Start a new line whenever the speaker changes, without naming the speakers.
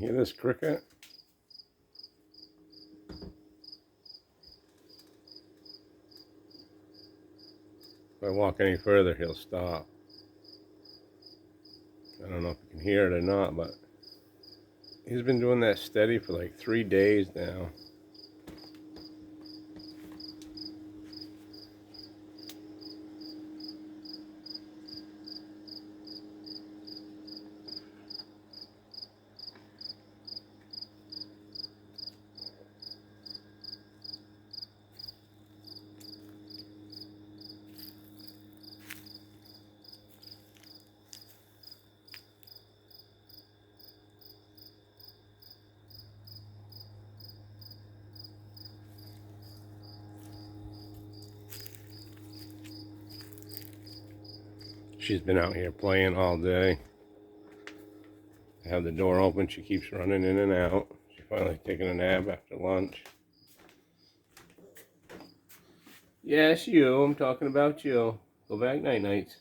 hear this cricket? If I walk any further, he'll stop. I don't know if you can hear it or not, but he's been doing that steady for like 3 days now. She's been out here playing all day. I have the door open, she keeps running in and out. She's finally taking a nap after lunch. Yes, you. I'm talking about you. Go back night-nights.